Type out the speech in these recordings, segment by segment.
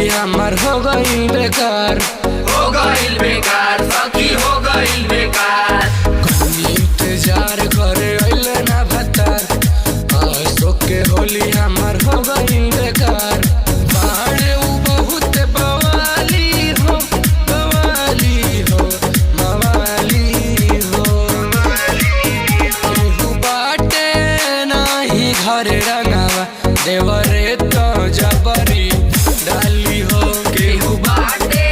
होली हमार हो गईल बेकार, हो गईल बेकार, सखी हो गईल बेकार। इंतजार करे अइले ना भतार, आसो के होली हमार हो गईल बेकार। बाड़े उ बहुत बवाली हो, बवाली हो, बवाली हो। केहू बाटे नाही घरे रंगावा, देवरे तो जबरी डाली हो। केहू बाटे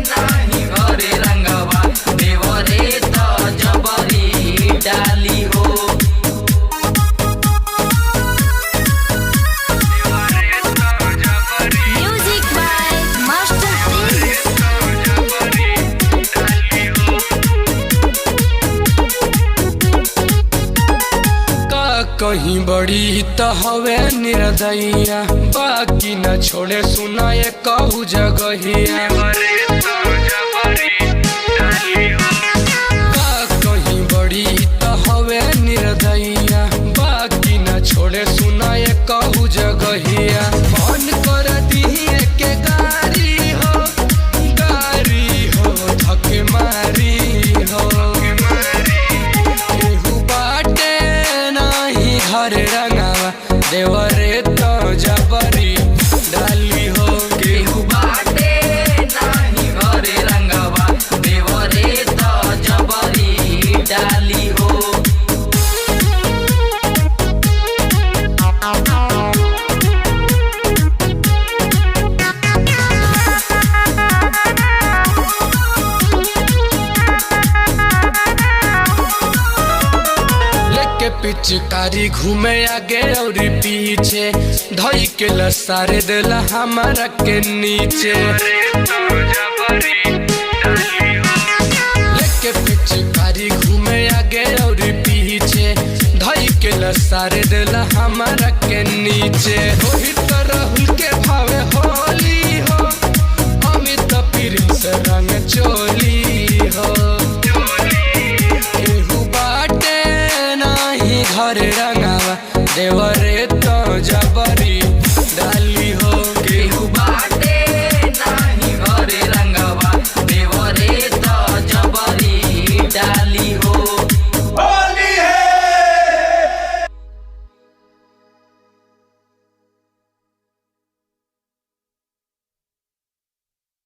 नाही घरे रंगवा, देवरे तो जबरी डाली हो। Music by Master Prince. का कहीं बड़ी तो हवे निर्दयिया, बाकी न छोड़े सुनाए कहू जगहिया। का कहीं बड़ी तो हवे निर्दयिया, बाकी न छोड़े सुनाए कहू जगहिया। मन कर दिए के गारी हो, गारी हो, धके मारी हो। केहू बाटे नाही घरे रंगावा, देवरे तो जबरी डाली हो। केहू बाटे नाही घरे रंगवा, देवरे तो जबरी डाली हो। लेके पिचकारी घूमे आगे और पीछे, धई के लसारे देला हमारा के नीचे। लेके पिचकारी घूमे आगे और पीछे, धई के लसारे देला हमारा के नीचे। रोहित राहुल के भावे हो